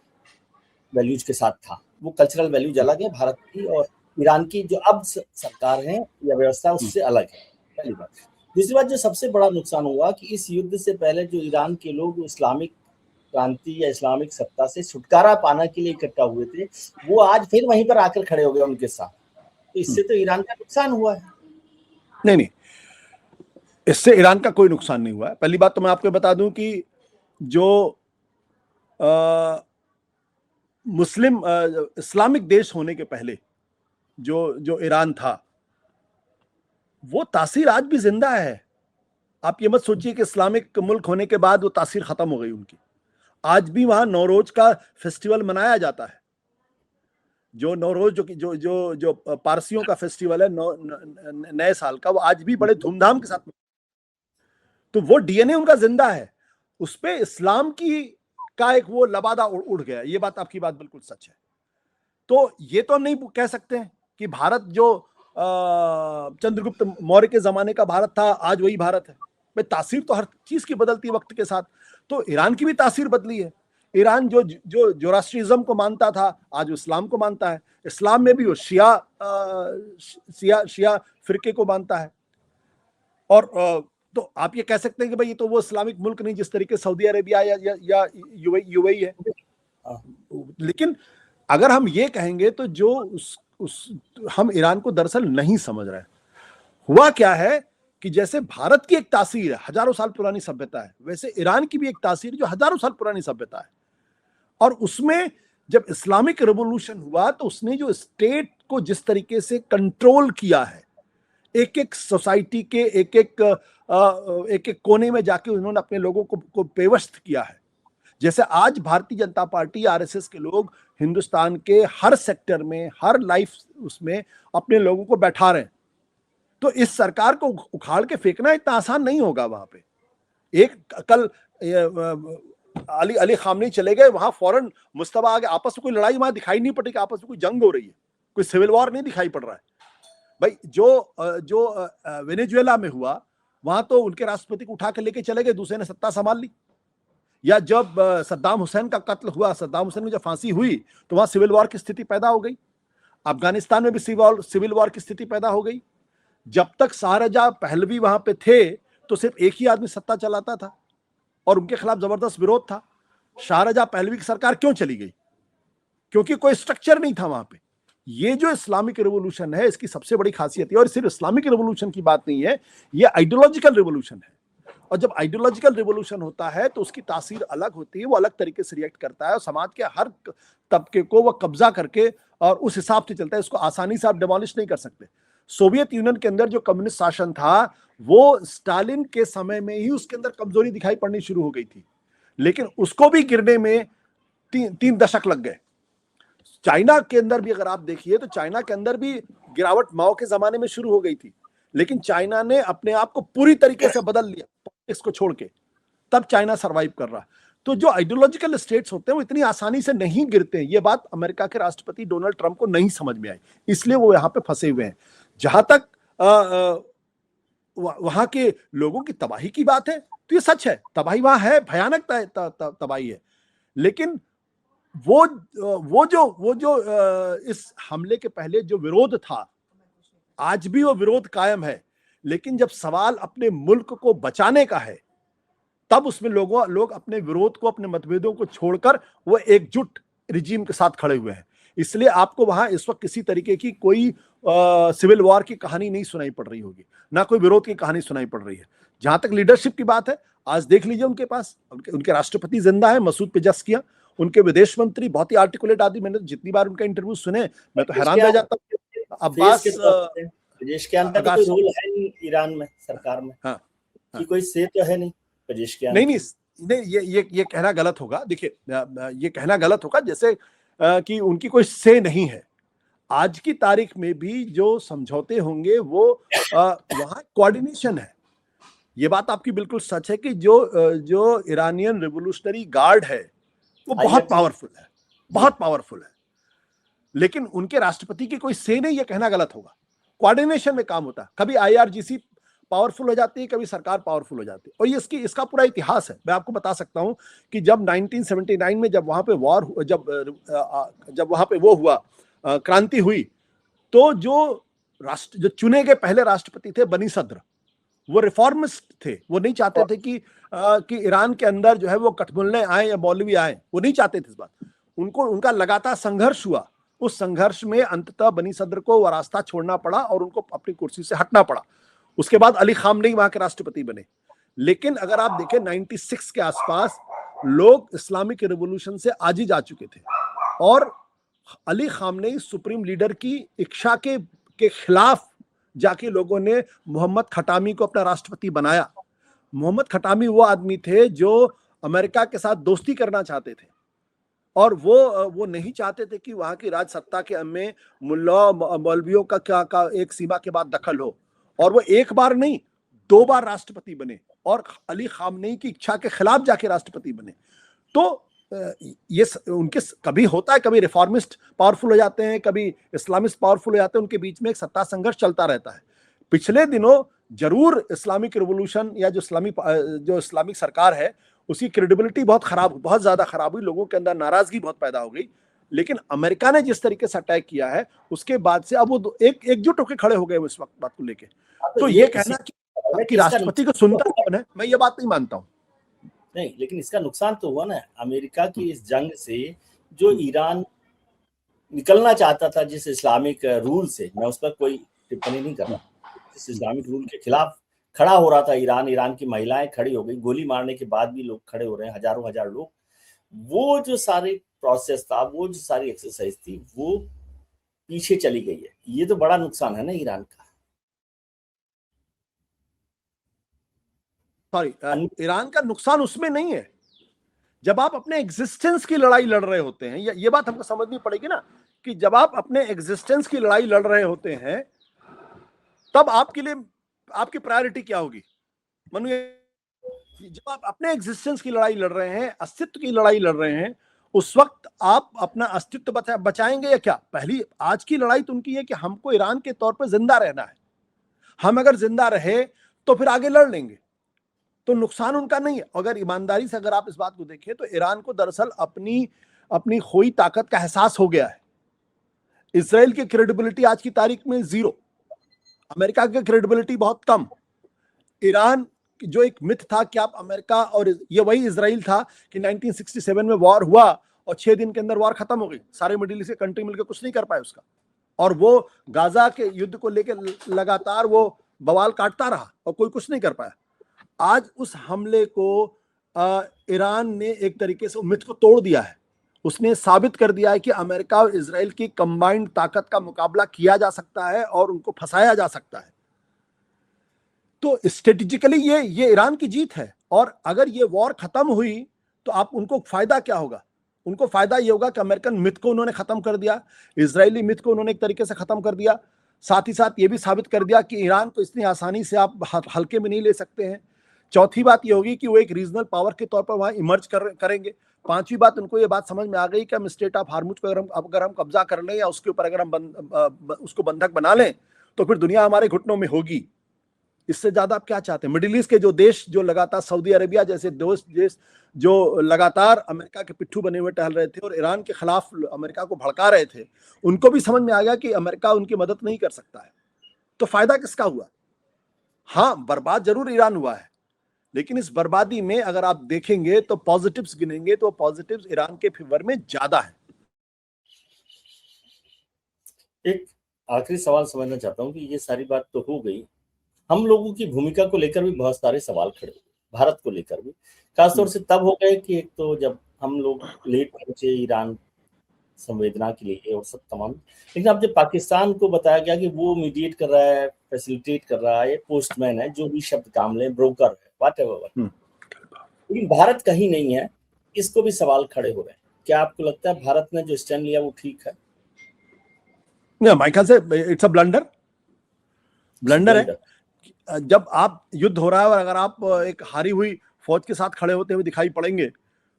वैल्यूज के साथ था, वो कल्चरल वैल्यूज अलग है भारत की और ईरान की जो अब सरकार है या व्यवस्था उससे अलग है, पहली बात। दूसरी बात, जो सबसे बड़ा नुकसान हुआ कि इस युद्ध से पहले जो ईरान के लोग इस्लामिक क्रांति या इस्लामिक सत्ता से छुटकारा पाने के लिए इकट्ठा हुए थे, वो आज फिर वहीं पर आकर खड़े हो गए उनके साथ। तो इससे तो ईरान का नुकसान हुआ है। नहीं, इससे ईरान का कोई नुकसान नहीं हुआ है। पहली बात तो मैं आपको बता दूं कि जो मुस्लिम इस्लामिक देश होने के पहले जो ईरान था, वो तासीर आज भी जिंदा है। आप ये मत सोचिए कि इस्लामिक मुल्क होने के बाद वो तासीर खत्म हो गई उनकी। आज भी वहां नौरोज का फेस्टिवल मनाया जाता है। जो नौरोज जो पारसियों का फेस्टिवल है नए साल का, वो आज भी बड़े धूमधाम के साथ। तो वो डीएनए उनका जिंदा है। उस पे इस्लाम की का एक वो लबादा उड़ गया। ये बात, आपकी बात बिल्कुल सच है। तो ये तो नहीं कह सकते कि भारत जो चंद्रगुप्त मौर्य के जमाने का भारत था, आज वही भारत है। भाई, तासीर तो हर चीज की बदलती है वक्त के साथ। तो ईरान की भी तासीर बदली है। ईरान जो राष्ट्रीयज्म को मानता था, आज इस्लाम को मानता है। इस्लाम में भी वो शिया फिरके को मानता है। और तो आप ये कह सकते हैं कि भाई ये तो वो इस्लामिक मुल्क नहीं जिस तरीके सऊदी अरेबिया या यूएई है। लेकिन अगर हम ये कहेंगे तो जो हम ईरान को दरअसल नहीं समझ रहे। हुआ क्या है कि जैसे भारत की एक तासीर है, हजारों साल पुरानी सभ्यता है, वैसे ईरान की भी एक तासीर जो हजारों साल पुरानी सभ्यता है। और उसमें जब इस्लामिक रिवॉल्यूशन हुआ तो उसने जो स्टेट को जिस तरीके से कंट्रोल किया है, एक एक सोसाइटी के एक एक कोने में जाके उन्होंने अपने लोगों को पेवस्त किया है। जैसे आज भारतीय जनता पार्टी, आरएसएस के लोग हिंदुस्तान के हर सेक्टर में, हर लाइफ उसमें अपने लोगों को बैठा रहे हैं। तो इस सरकार को उखाड़ के फेंकना इतना आसान नहीं होगा। वहां पे एक कल अली खामनी चले गए, वहां फौरन मुस्तफा आगे, आपस में कोई लड़ाई वहां दिखाई नहीं पड़ी कि आपस में कोई जंग हो रही है, कोई सिविल वॉर नहीं दिखाई पड़ रहा है। भाई, जो वेनेजुएला में हुआ, वहां तो उनके राष्ट्रपति को उठा के लेके चले गए, दूसरे ने सत्ता संभाल ली। या जब सद्दाम हुसैन का कत्ल हुआ, सद्दाम हुसैन की जब फांसी हुई, तो वहां सिविल वॉर की स्थिति पैदा हो गई। अफगानिस्तान में भी सिविल वॉर की स्थिति पैदा हो गई। जब तक शाहजहां पहलवी वहां पे थे तो सिर्फ एक ही आदमी सत्ता चलाता था और उनके खिलाफ जबरदस्त विरोध था। शाहजहां पहलवी की सरकार क्यों चली गई? क्योंकि कोई स्ट्रक्चर नहीं था वहां पे। ये जो इस्लामिक रिवॉल्यूशन है, इसकी सबसे बड़ी खासियत है, और सिर्फ इस्लामिक रिवॉल्यूशन की बात नहीं है, ये आइडियोलॉजिकल रिवॉल्यूशन है। और जब आइडियोलॉजिकल रिवॉल्यूशन होता है तो उसकी तासीर अलग होती है, वो अलग तरीके से रिएक्ट करता है और समाज के हर तबके को वो कब्जा करके और उस हिसाब से चलता है। इसको आसानी से आप डिमोलिश नहीं कर सकते। सोवियत यूनियन के अंदर जो कम्युनिस्ट शासन था, वो स्टालिन के समय में ही उसके अंदर कमजोरी दिखाई पड़नी शुरू हो गई थी, लेकिन उसको भी गिरने में 3 दशक लग गए। चाइना के अंदर भी अगर आप देखिए तो चाइना के अंदर भी गिरावट माओ के जमाने में शुरू हो गई थी, लेकिन चाइना ने अपने आप को पूरी तरीके से बदल लिया पॉलिटिक्स को छोड़ के, तब चाइना सरवाइव कर रहा। तो जो आइडियोलॉजिकल स्टेट्स होते हैं वो इतनी आसानी से नहीं गिरते हैं। ये बात अमेरिका के राष्ट्रपति डोनाल्ड ट्रंप को नहीं समझ में आई, इसलिए वो यहाँ पे फंसे हुए हैं। जहां तक वहां के लोगों की तबाही की बात है, तो ये सच है, तबाही वहां है, भयानक तबाही है। लेकिन वो जो इस हमले के पहले जो विरोध था, आज भी वो विरोध कायम है। लेकिन जब सवाल अपने मुल्क को बचाने का है, तब उसमें लोग अपने विरोध को, अपने मतभेदों को छोड़कर वो एकजुट रिजीम के साथ खड़े हुए हैं। इसलिए आपको वहां इस वक्त किसी तरीके की कोई सिविल वॉर की कहानी नहीं सुनाई पड़ रही होगी, ना कोई विरोध की कहानी सुनाई पड़ रही है। जहां तक लीडरशिप की बात है, आज देख लीजिए उनके पास उनके राष्ट्रपति जिंदा है, मसूद पेजेस्कियां, उनके विदेश मंत्री बहुत ही आर्टिकुलेट आदमी। मैंने जितनी बार उनका इंटरव्यू सुने मैं तो हैरान रह जाता हूँ। अब्बास प्रदेश के अंदर तो कोई रोल है नहीं ईरान में, सरकार में। हाँ, कि कोई से तो है नहीं प्रदेश के नहीं, ये कहना गलत होगा। देखिए, ये कहना गलत होगा जैसे कि उनकी कोई से नहीं है। आज की तारीख में भी जो समझौते होंगे वो वहां कोऑर्डिनेशन है। ये बात आपकी बिल्कुल सच है कि जो ईरानियन रिवोल्यूशनरी गार्ड है वो बहुत पावरफुल है, बहुत पावरफुल है। लेकिन उनके राष्ट्रपति की कोई से नहीं, ये कहना गलत होगा। कोऑर्डिनेशन में काम होता है। कभी आईआरजीसी पावरफुल हो जाती है, कभी सरकार पावरफुल हो जाती है। और ये इसका पूरा इतिहास है। मैं आपको बता सकता हूं कि जब 1979 में जब वहां पे वॉर जब वहां पे वो हुआ, क्रांति हुई, तो जो चुने गए पहले राष्ट्रपति थे बनी सद्र, वो रिफॉर्मिस्ट थे। वो नहीं चाहते थे कि ईरान के अंदर जो है वो कठमुल्ले आए या मौलवी आए, वो नहीं चाहते थे इस बात। उनका लगातार संघर्ष हुआ। उस संघर्ष में अंततः बनी सद्र को वो रास्ता छोड़ना पड़ा और उनको अपनी कुर्सी से हटना पड़ा। उसके बाद अली खामनेई वहां के राष्ट्रपति बने। लेकिन अगर आप देखें 96 के आसपास लोग इस्लामिक रिवॉल्यूशन से आजिज आ चुके थे और अली खामनेई सुप्रीम लीडर की इच्छा के खिलाफ जाके लोगों ने मोहम्मद खटामी को अपना राष्ट्रपति बनाया। मोहम्मद खटामी वो आदमी थे जो अमेरिका के साथ दोस्ती करना चाहते थे और वो नहीं चाहते थे कि वहां की राज सत्ता के में मुल्ला मौलवियों का एक सीमा के बाद दखल हो। और वो एक बार नहीं, 2 बार राष्ट्रपति बने और अली खामनेई की इच्छा के खिलाफ जाके राष्ट्रपति बने। तो ये उनके कभी होता है, कभी रिफॉर्मिस्ट पावरफुल हो जाते हैं, कभी इस्लामिस्ट पावरफुल हो जाते हैं। उनके बीच में एक सत्ता संघर्ष चलता रहता है। पिछले दिनों जरूर इस्लामिक रिवॉल्यूशन या जो इस्लामिक सरकार है उसकी क्रेडिबिलिटी बहुत ज्यादा खराब हुई। लोगों के अंदर नाराजगी बहुत पैदा हो गई। लेकिन अमेरिका ने जिस तरीके से अटैक किया है उसके बाद से अब वो एकजुट होकर खड़े हो गए इस वक्त बात को लेके। तो ये कहना कि राष्ट्रपति को सुनता कौन है, मैं ये बात नहीं मानता हूं। नहीं, लेकिन इसका नुकसान तो हुआ ना अमेरिका की इस जंग से। जो ईरान निकलना चाहता था जिस इस्लामिक रूल से, मैं उस पर कोई टिप्पणी नहीं कर रहा, जिस इस्लामिक रूल के खिलाफ खड़ा हो रहा था ईरान की महिलाएं खड़ी हो गई। गोली मारने के बाद भी लोग खड़े हो रहे हैं, हजारों हजार लोग। वो जो सारी प्रोसेस था, वो जो सारी एक्सरसाइज थी, वो पीछे चली गई है। ये तो बड़ा नुकसान है ना ईरान का। सॉरी, ईरान का नुकसान उसमें नहीं है। जब आप अपने एग्जिस्टेंस की लड़ाई लड़ रहे होते हैं, ये बात हमको समझनी पड़ेगी ना कि जब आप अपने एग्जिस्टेंस की लड़ाई लड़ रहे होते हैं तब आपके लिए आपकी प्रायोरिटी क्या होगी। मनु, जब आप अपने एग्जिस्टेंस की लड़ाई लड़ रहे हैं, अस्तित्व की लड़ाई लड़ रहे हैं, उस वक्त आप अपना अस्तित्व बचाएंगे या क्या। पहली आज की लड़ाई तो उनकी है कि हमको ईरान के तौर पर जिंदा रहना है। हम अगर जिंदा रहे तो फिर आगे लड़ लेंगे, तो नुकसान उनका नहीं है। अगर ईमानदारी से अगर आप इस बात को देखें तो ईरान को दरअसल अपनी खोई ताकत का एहसास हो गया है। इसराइल की क्रेडिबिलिटी आज की तारीख में 0, अमेरिका की क्रेडिबिलिटी बहुत कम। ईरान जो एक मिथ था कि आप अमेरिका, और ये वही इसराइल था कि 1967 में वॉर हुआ और 6 दिन के अंदर वॉर खत्म हो गई। सारे मिडिल ईस्ट के कंट्री मिलकर कुछ नहीं कर पाए उसका, और वो गाजा के युद्ध को लेकर लगातार वो बवाल काटता रहा और कोई कुछ नहीं कर पाया। आज उस हमले को ईरान ने एक तरीके से मिथ को तोड़ दिया है। उसने साबित कर दिया है कि अमेरिका और इजराइल की कंबाइंड ताकत का मुकाबला किया जा सकता है और उनको फंसाया जा सकता है। तो स्ट्रेटेजिकली ये ईरान की जीत है। और अगर ये वॉर खत्म हुई तो आप उनको फायदा क्या होगा। उनको फायदा ये होगा कि अमेरिकन मिथ को उन्होंने खत्म कर दिया, इजरायली मिथ को उन्होंने एक तरीके से खत्म कर दिया। साथ ही साथ ये भी साबित कर दिया कि ईरान को इतनी आसानी से आप हल्के में नहीं ले सकते हैं। चौथी बात ये होगी कि वो एक रीजनल पावर के तौर पर वहां इमर्ज करेंगे। पांचवी बात, उनको ये बात समझ में आ गई कि हम स्टेट ऑफ हार्मुज को अगर हम कब्जा कर लें या उसके ऊपर अगर हम उसको बंधक बना लें तो फिर दुनिया हमारे घुटनों में होगी। इससे ज्यादा आप क्या चाहते हैं? मिडिल ईस्ट के जो देश जो लगातार सऊदी अरेबिया जैसे देश जो लगातार अमेरिका के पिट्ठू बने हुए टहल रहे थे और ईरान के खिलाफ अमेरिका को भड़का रहे थे, उनको भी समझ में आ गया कि अमेरिका उनकी मदद नहीं कर सकता है। तो फायदा किसका हुआ? हाँ, बर्बाद जरूर ईरान हुआ है, लेकिन इस बर्बादी में अगर आप देखेंगे तो पॉजिटिव्स गिनेंगे तो पॉजिटिव्स ईरान के फेवर में ज्यादा है। एक आखिरी सवाल समझना चाहता हूँ कि ये सारी बात तो हो गई, हम लोगों की भूमिका को लेकर भी बहुत सारे सवाल खड़े हुए, भारत को लेकर भी खासतौर से तब हो गए कि एक तो जब हम लोग लेट पहुंचे ईरान संवेदना के लिए और सब तमाम, लेकिन अब जब पाकिस्तान को बताया गया कि वो मीडिएट कर रहा है, फैसिलिटेट कर रहा है, पोस्टमैन है, जो भी शब्द काम ले, ब्रोकर है, व्हाटएवर, लेकिन भारत कहीं नहीं है, इसको भी सवाल खड़े हो रहे हैं। क्या आपको लगता है भारत ने जो स्टैंड लिया वो ठीक है? मेरे ख्याल से इट्स अ ब्लंडर है। जब आप युद्ध हो रहा है और अगर आप एक हारी हुई फौज के साथ खड़े होते हुए दिखाई पड़ेंगे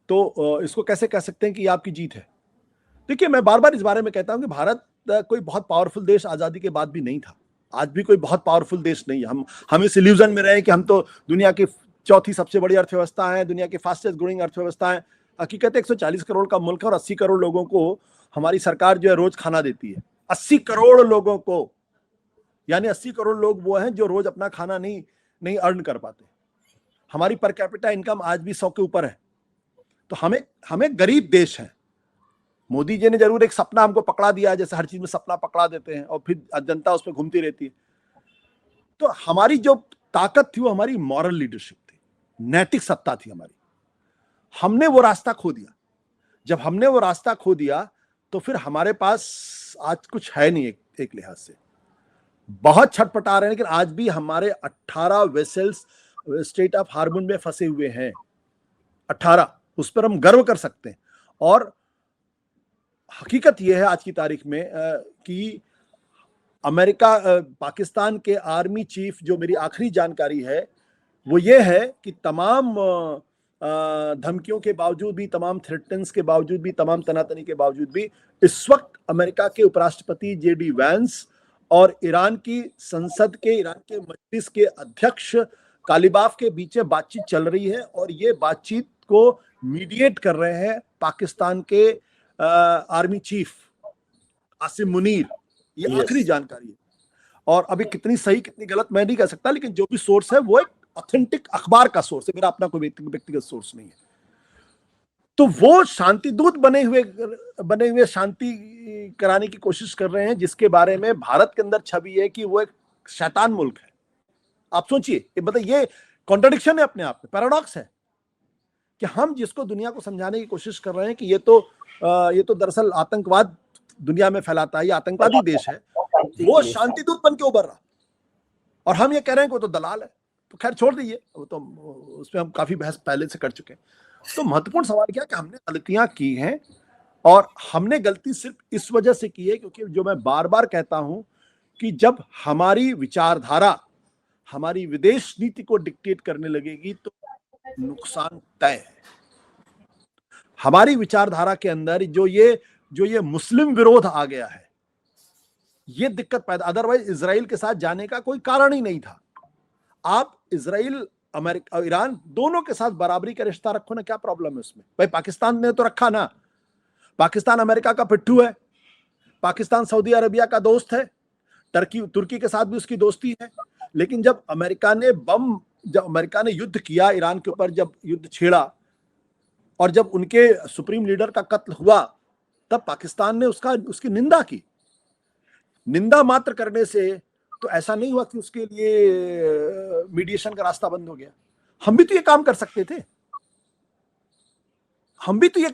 तो इसको कैसे कह सकते हैं कि ये आपकी जीत है? देखिए, मैं बार बार इस बारे में कहता हूं कि भारत कोई बहुत पावरफुल देश आजादी के बाद भी नहीं था, आज भी कोई बहुत पावरफुल देश नहीं है। हम इस इल्यूजन में रहे कि हम तो दुनिया की चौथी सबसे बड़ी अर्थव्यवस्था है, दुनिया की फास्टेस्ट ग्रोइंग अर्थव्यवस्था है। हकीकत 140 करोड़ का मुल्क है और 80 करोड़ लोगों को हमारी सरकार जो है रोज खाना देती है। 80 करोड़ लोगों को, यानी 80 करोड़ लोग वो हैं जो रोज अपना खाना नहीं अर्न कर पाते। हमारी पर कैपिटा इनकम आज भी 100 के ऊपर है। तो हमें गरीब देश है। मोदी जी ने जरूर एक सपना हमको पकड़ा दिया, जैसे हर चीज में सपना पकड़ा देते हैं और फिर जनता उस पर घूमती रहती है। तो हमारी जो ताकत थी वो हमारी मॉरल लीडरशिप थी, नैतिक सत्ता थी हमारी। हमने वो रास्ता खो दिया। जब हमने वो रास्ता खो दिया तो फिर हमारे पास आज कुछ है नहीं। एक लिहाज से बहुत छटपटा रहे हैं, लेकिन आज भी हमारे 18 वेसल्स स्ट्रेट ऑफ हार्मोन में फंसे हुए हैं। 18, उस पर हम गर्व कर सकते हैं। और हकीकत यह है आज की तारीख में कि अमेरिका पाकिस्तान के आर्मी चीफ, जो मेरी आखिरी जानकारी है वो ये है कि तमाम धमकियों के बावजूद भी, तमाम थ्रेटन्स के बावजूद भी, तमाम तनातनी के बावजूद भी इस वक्त अमेरिका के उपराष्ट्रपति JD वैंस और ईरान की संसद के, ईरान के मजलिस के अध्यक्ष कालिबाफ के बीच बातचीत चल रही है और ये बातचीत को मीडिएट कर रहे हैं पाकिस्तान के आर्मी चीफ आसिम मुनीर। ये आखिरी जानकारी है और अभी कितनी सही कितनी गलत मैं नहीं कह सकता, लेकिन जो भी सोर्स है वो एक ऑथेंटिक अखबार का सोर्स है, मेरा अपना कोई व्यक्तिगत सोर्स नहीं है। तो वो शांति दूत बने हुए शांति कराने की कोशिश कर रहे हैं, जिसके बारे में भारत के अंदर छवि है कि वो एक शैतान मुल्क है। आप सोचिए, मतलब ये कॉन्ट्रडिक्शन है अपने आप में, पैराडॉक्स है कि हम जिसको दुनिया को समझाने की कोशिश कर रहे हैं कि ये तो दरअसल आतंकवाद दुनिया में फैलाता है, ये आतंकवादी देश है, वो शांति दूत बन के उभर रहा और हम ये कह रहे हैं कि वो तो दलाल है। तो खैर छोड़ दीजिए, वो तो उसमें हम काफी बहस पहले से कर चुके हैं। तो महत्वपूर्ण सवाल क्या कि हमने गलतियां की हैं और हमने गलती सिर्फ इस वजह से की है क्योंकि जो मैं बार बार कहता हूं कि जब हमारी विचारधारा हमारी विदेश नीति को डिक्टेट करने लगेगी तो नुकसान तय है। हमारी विचारधारा के अंदर जो ये मुस्लिम विरोध आ गया है, ये दिक्कत पैदा, अदरवाइज इजराइल के साथ जाने का कोई कारण ही नहीं था। आप इजराइल, अमेरिका और ईरान दोनों के साथ बराबरी का रिश्ता रखो ना, क्या प्रॉब्लम है उसमें? भाई पाकिस्तान ने तो रखा ना। पाकिस्तान अमेरिका का पिट्ठू है, पाकिस्तान सऊदी अरेबिया का दोस्त है, तुर्की के साथ भी उसकी दोस्ती है। लेकिन जब अमेरिका ने युद्ध किया ईरान के ऊपर, जब युद्ध छेड़ा और जब उनके सुप्रीम लीडर का कत्ल हुआ, तब पाकिस्तान ने उसकी निंदा की। निंदा मात्र करने से तो ऐसा नहीं हुआ कि उसके लिए मीडिएशन का रास्ता बंद हो गया। हम भी तो ये काम कर सकते थे। हमने ये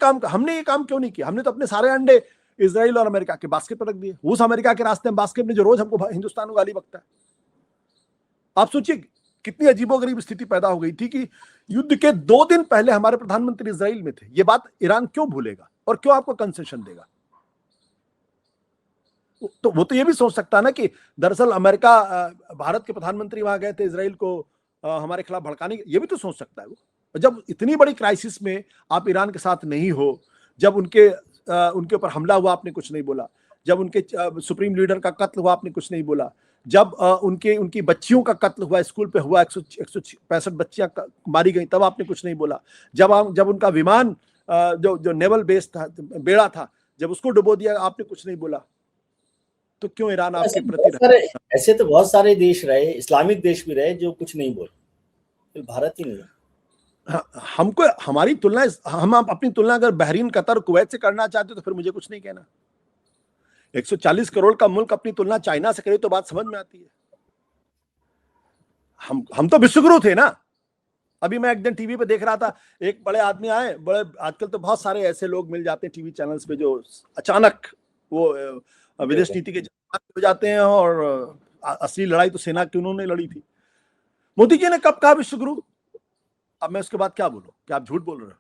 काम क्यों नहीं किया? हमने तो अपने सारे अंडे इजराइल और अमेरिका के बास्केट पर रख दिए। उस अमेरिका के रास्ते में बास्केट में जो रोज हमको हिंदुस्तान को गाली बकता है। आप सोचिए कितनी अजीबोगरीब स्थिति पैदा हो गई थी कि युद्ध के 2 दिन पहले हमारे प्रधानमंत्री इजराइल में थे। ये बात ईरान क्यों भूलेगा और क्यों आपको कंसेशन देगा? तो वो तो ये भी सोच सकता ना कि दरअसल अमेरिका, भारत के प्रधानमंत्री वहां गए थे इजराइल को हमारे खिलाफ भड़काने, ये भी तो सोच सकता है वो। जब इतनी बड़ी क्राइसिस में आप ईरान के साथ नहीं हो, जब उनके ऊपर हमला हुआ आपने कुछ नहीं बोला, जब उनके सुप्रीम लीडर का कत्ल हुआ आपने कुछ नहीं बोला, जब उनकी बच्चियों का कत्ल हुआ, स्कूल पे हुआ, 165 बच्चियां मारी गई, तब आपने कुछ नहीं बोला। जब उनका विमान जो नेवल बेस था, बेड़ा था, जब उसको डुबो दिया, आपने कुछ नहीं बोला। तो क्यों ईरान आपके प्रति ऐसे तो बहुत सारे देश रहे, इस्लामिक देश भी रहे जो कुछ नहीं बोले, भारत ही नहीं। हमको हमारी तुलना, हम अपनी तुलना अगर बहरीन, कतर, कुवैत से करना चाहते तो फिर मुझे कुछ नहीं कहना। 140 करोड़ का मुल्क अपनी तुलना चाइना से करे तो बात समझ में आती है। हम तो विश्वगुरु थे ना। अभी मैं एक दिन टीवी पे देख रहा था, एक बड़े आदमी आए, बड़े, आजकल तो बहुत सारे ऐसे लोग मिल जाते हैं टीवी चैनल्स पे जो अचानक वो विदेश नीति के हो जाते हैं, और असली लड़ाई तो सेना की उन्होंने लड़ी थी। मोदी जी ने कब कहा विश्वगुरु? अब मैं उसके बाद क्या बोलूं, क्या आप झूठ बोल रहे हो?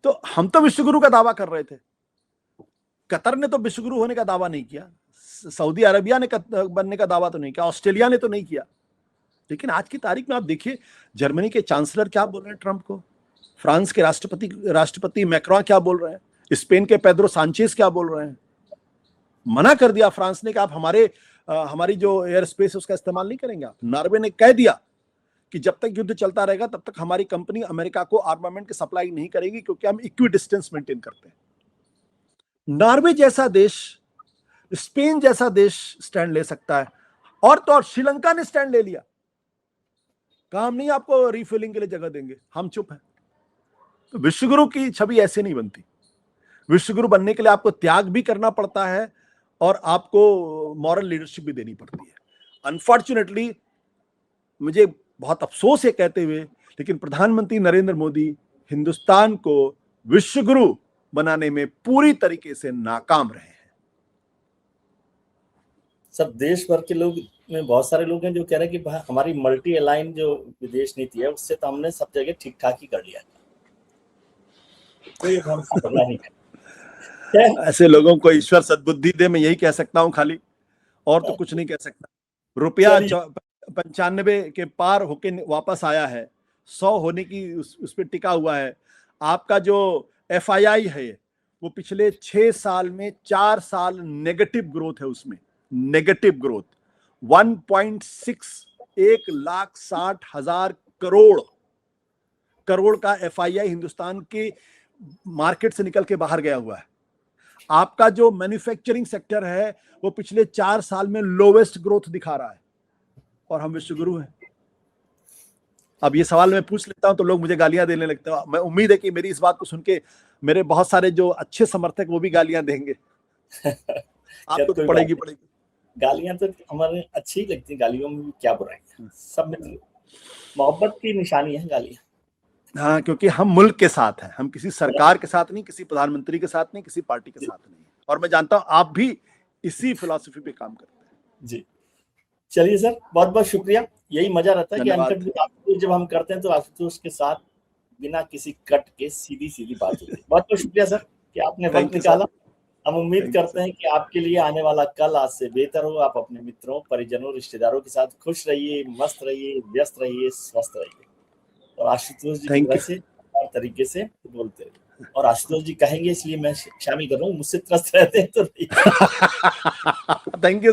तो हम तो विश्वगुरु का दावा कर रहे थे। कतर ने तो विश्वगुरु होने का दावा नहीं किया, सऊदी अरबिया ने बनने का दावा तो नहीं किया, ऑस्ट्रेलिया ने तो नहीं किया। लेकिन आज की तारीख में आप देखिए, जर्मनी के चांसलर क्या बोल रहे हैं ट्रंप को, फ्रांस के राष्ट्रपति मैक्रों क्या बोल रहे हैं, स्पेन के पेड्रो सांचेज क्या बोल रहे हैं। मना कर दिया फ्रांस ने कि आप हमारी जो एयर स्पेस है उसका इस्तेमाल नहीं करेंगे आप। नॉर्वे ने कह दिया कि जब तक युद्ध चलता रहेगा तब तक हमारी कंपनी अमेरिका को आर्मामेंट की सप्लाई नहीं करेगी, क्योंकि हम इक्वी डिस्टेंस मेंटेन करते हैं। नॉर्वे जैसा देश, स्पेन जैसा देश स्टैंड ले सकता है, और तो और श्रीलंका ने स्टैंड ले लिया, कहा हम नहीं आपको रिफिलिंग के लिए जगह देंगे, हम चुप हैं। तो विश्वगुरु की छवि ऐसे नहीं बनती। विश्वगुरु बनने के लिए आपको त्याग भी करना पड़ता है और आपको मॉरल लीडरशिप भी देनी पड़ती है। अनफॉर्चुनेटली, मुझे बहुत अफसोस है कहते हुए, लेकिन प्रधानमंत्री नरेंद्र मोदी हिंदुस्तान को विश्वगुरु बनाने में पूरी तरीके से नाकाम रहे हैं। सब देश भर के लोग में बहुत सारे लोग हैं जो कह रहे हैं कि हमारी मल्टी अलाइन जो विदेश नीति है उससे तो हमने सब जगह ठीक ठाक ही कर लिया, कोई नहीं। ऐसे लोगों को ईश्वर सद्बुद्धि दे, मैं यही कह सकता हूं खाली, और तो कुछ नहीं कह सकता। रुपया 95 के पार होके वापस आया है, 100 होने की उस पर टिका हुआ है। आपका जो FII है वो पिछले 6 साल में 4 साल नेगेटिव ग्रोथ है, उसमें नेगेटिव ग्रोथ 1,60,000 करोड़ का FII हिंदुस्तान के मार्केट से निकल के बाहर गया हुआ है। आपका जो मैन्युफैक्चरिंग सेक्टर है वो पिछले 4 साल में लोवेस्ट ग्रोथ दिखा रहा है, और हम विश्वगुरु हैं। अब ये सवाल मैं पूछ लेता हूं तो लोग मुझे गालियां देने लगते हैं। मैं उम्मीद है कि मेरी इस बात को सुन के मेरे बहुत सारे जो अच्छे समर्थक वो भी गालियां देंगे। आपको तो पड़ेगी। गालियां तो हमारे अच्छी ही लगती है, गालियों में भी क्या बुराई है, सब में मोहब्बत की निशानी है गालियां। हाँ, क्योंकि हम मुल्क के साथ हैं, हम किसी सरकार के साथ नहीं, किसी प्रधानमंत्री के साथ नहीं, किसी पार्टी के साथ नहीं। और मैं जानता हूं आप भी इसी फिलॉसफी पे काम करते हैं। जी, चलिए सर, बहुत बहुत शुक्रिया। यही मजा रहता है कि अनकट जब हम करते हैं तो आशुतोष के साथ बिना किसी कट के सीधी बात होती है। बहुत बहुत शुक्रिया सर कि आपने वक्त निकाला। हम उम्मीद करते हैं कि आपके लिए आने वाला कल आज से बेहतर हो। आप अपने मित्रों, परिजनों, रिश्तेदारों के साथ खुश रहिए, मस्त रहिए, व्यस्त रहिए, स्वस्थ रहिए। और आशुतोष जी वैसे हर तरीके से बोलते हैं, और आशुतोष जी कहेंगे इसलिए मैं शामिल कर रहा हूँ, मुझसे त्रस्त रहते हैं तो नहीं। Thank you.